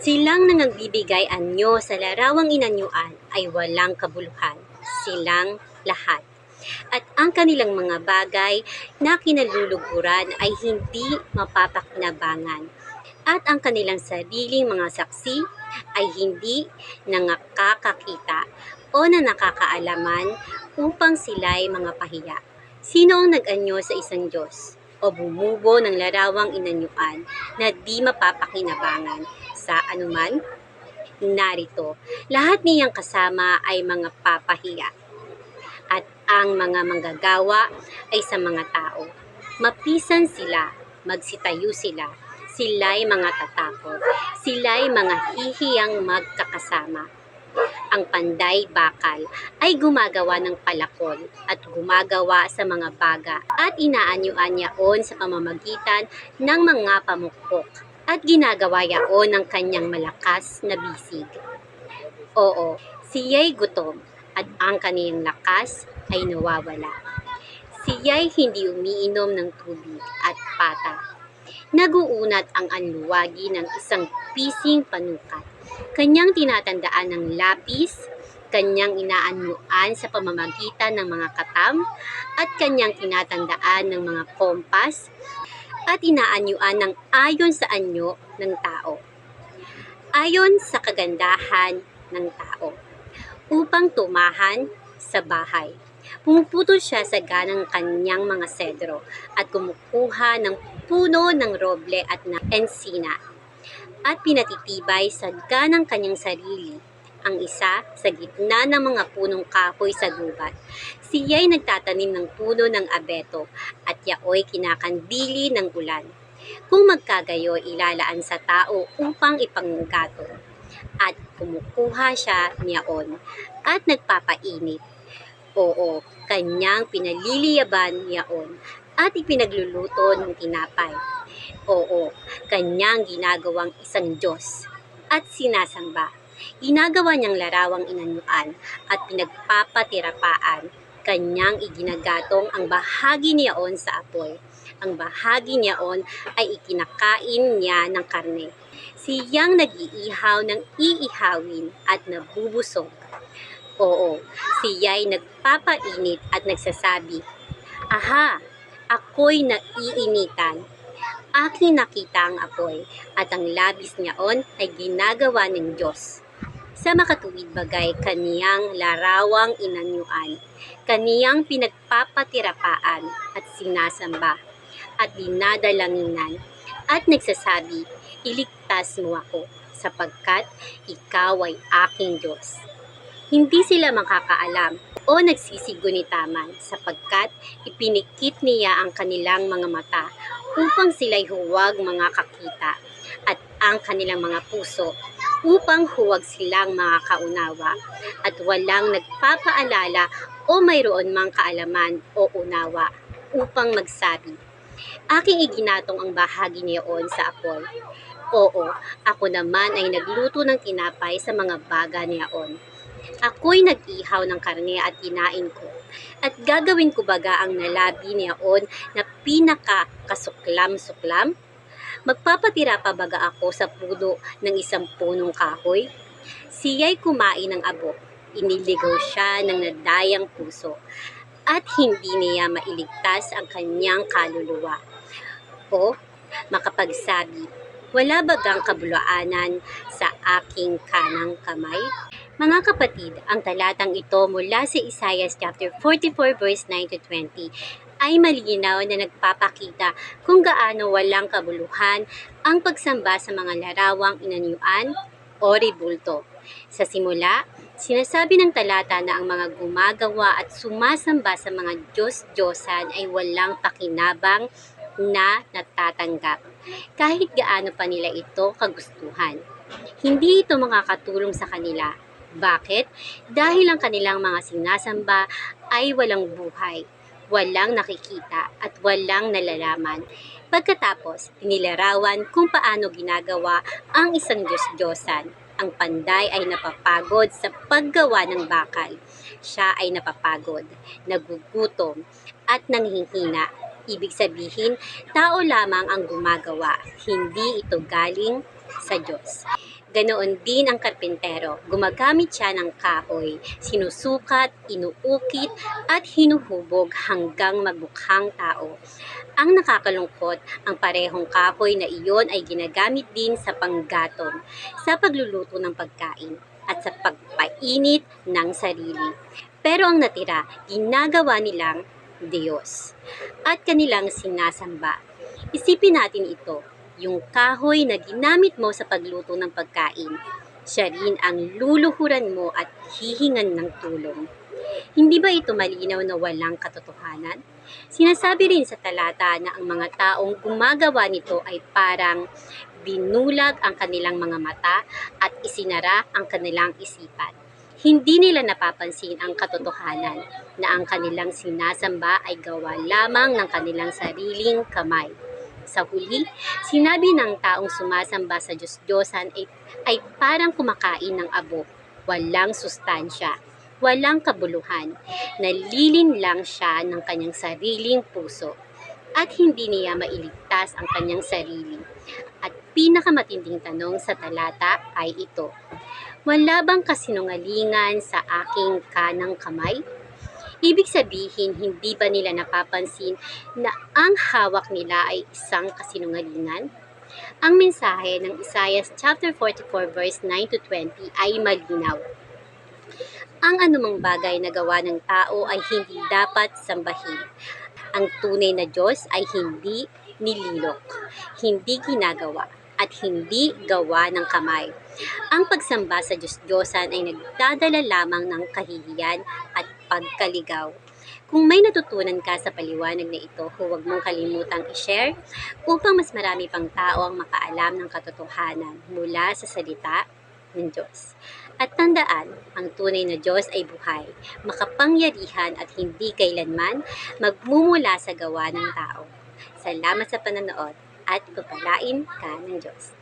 Silang nangagbibigay anyo sa larawang inanyuan ay walang kabuluhan, silang lahat. At ang kanilang mga bagay na kinaluluguran ay hindi mapapakinabangan. At ang kanilang sariling mga saksi ay hindi nakakakita o na nakakaalaman upang sila'y mga pahiya. Sino ang nag-anyo sa isang Diyos o bumubo ng larawang inanyuan na di mapapakinabangan sa anuman? Narito, lahat niyang kasama ay mga papahiya at ang mga manggagawa ay sa mga tao. Mapisan sila, magsitayo sila, sila'y mga tatakot, sila'y mga hihiyang magkakasama. Ang panday bakal ay gumagawa ng palakol at gumagawa sa mga baga at inaanyuan yaon sa pamamagitan ng mga pamukpok at ginagawa yaon ng kanyang malakas na bisig. Oo, siya'y gutom at ang kaniyang lakas ay nawawala. Siya'y hindi umiinom ng tubig at pata. Naguunat ang anluwagi ng isang pising panukat. Kanyang tinatandaan ng lapis, kanyang inaanyuan sa pamamagitan ng mga katam, at kanyang tinatandaan ng mga kompas, at inaanyuan ng ayon sa anyo ng tao. Ayon sa kagandahan ng tao, upang tumahan sa bahay. Pumuputol siya sa ganang kanyang mga sedro at kumukuha ng puno ng roble at ng ensina at pinatitibay sa ganang kanyang sarili ang isa sa gitna ng mga punong kahoy sa gubat. Siya'y nagtatanim ng puno ng abeto at yaoy kinakandili ng ulan. Kung magkagayo, ilalaan sa tao upang ipanggato at kumukuha siya niyaon at nagpapainit. Oo, kanyang pinaliliyaban niyaon at ipinagluluto ng tinapay. Oo, kanyang ginagawang isang Diyos at sinasamba. Ginagawa niyang larawang inanyuan at pinagpapatirapaan. Kanyang iginagatong ang bahagi niyaon sa apoy. Ang bahagi niyaon ay ikinakain niya ng karne. Siyang nag-iihaw ng iihawin at nabubusog. Oo, siya'y nagpapainit at nagsasabi, "Aha, ako'y naiinitan." Aking nakita ang apoy at ang labis niyaon ay ginagawa ng Diyos. Sa makatuwid bagay kaniyang larawang inanyuan, kaniyang pinagpapatirapaan at sinasamba at dinadalanginan at nagsasabi, "Iligtas mo ako sapagkat ikaw ay aking Diyos." Hindi sila makakaalam o nagsisigunitaman sapagkat ipinikit niya ang kanilang mga mata upang sila'y huwag mga kakita at ang kanilang mga puso upang huwag silang makakaunawa at walang nagpapaalala o mayroon mang kaalaman o unawa upang magsabi, "Aking iginatong ang bahagi niyaon sa apoy." Oo, ako naman ay nagluto ng tinapay sa mga baga niyaon. Ako'y nag-ihaw ng karne at kinain ko. At gagawin ko baga ang nalabi niyaon na pinakasuklam-suklam? Magpapatira pa baga ako sa puno ng isang punong kahoy? Siya'y kumain ng abo. Iniligaw siya ng nadayang puso. At hindi niya mailigtas ang kanyang kaluluwa. O makapagsabi, "Wala bagang kabuluanan sa aking kanang kamay?" Mga kapatid, ang talatang ito mula sa Isaiah chapter 44 verse 9 to 20 ay malinaw na nagpapakita kung gaano walang kabuluhan ang pagsamba sa mga larawang inanyuan o rebulto. Sa simula, sinasabi ng talata na ang mga gumagawa at sumasamba sa mga Diyos-Diyosan ay walang pakinabang na natatanggap, kahit gaano pa nila ito kagustuhan. Hindi ito makakatulong sa kanila. Bakit? Dahil ang kanilang mga sinasamba ay walang buhay, walang nakikita at walang nalalaman. Pagkatapos, inilarawan kung paano ginagawa ang isang Diyos-Diyosan. Ang panday ay napapagod sa paggawa ng bakal. Siya ay napapagod, nagugutom, at nanghihina. Ibig sabihin, tao lamang ang gumagawa, hindi ito galing sa Diyos. Ganoon din ang karpintero. Gumagamit siya ng kahoy, sinusukat, inuukit, at hinuhubog hanggang magmukhang tao. Ang nakakalungkot, ang parehong kahoy na iyon ay ginagamit din sa panggatong, sa pagluluto ng pagkain, at sa pagpainit ng sarili. Pero ang natira, ginagawa nilang Diyos at kanilang sinasamba. Isipin natin ito, yung kahoy na ginamit mo sa pagluto ng pagkain, siya rin ang luluhuran mo at hihingan ng tulong. Hindi ba ito malinaw na walang katotohanan? Sinasabi rin sa talata na ang mga taong gumagawa nito ay parang binulag ang kanilang mga mata at isinara ang kanilang isipan. Hindi nila napapansin ang katotohanan na ang kanilang sinasamba ay gawa lamang ng kanilang sariling kamay. Sa huli, sinabi ng taong sumasamba sa Diyos-Diyosan ay parang kumakain ng abo, walang sustansya, walang kabuluhan, nalilin lang siya ng kanyang sariling puso at hindi niya mailigtas ang kanyang sarili. At pinakamatinding tanong sa talata ay ito, wala bang kasinungalingan sa aking kanang kamay? Ibig sabihin, hindi ba nila napapansin na ang hawak nila ay isang kasinungalingan? Ang mensahe ng Isaiah chapter 44 verse 9 to 20 ay malinaw. Ang anumang bagay na gawa ng tao ay hindi dapat sambahin. Ang tunay na Diyos ay hindi nililok, hindi ginagawa, at hindi gawa ng kamay. Ang pagsamba sa Diyos-Diyosan ay nagdadala lamang ng kahihiyan at pagkaligaw. Kung may natutunan ka sa paliwanag na ito, huwag mong kalimutang i-share upang mas marami pang tao ang makaalam ng katotohanan mula sa salita ng Diyos. At tandaan, ang tunay na Diyos ay buhay, makapangyarihan at hindi kailanman magmumula sa gawa ng tao. Salamat sa panonood at pagpalain ka ng Diyos.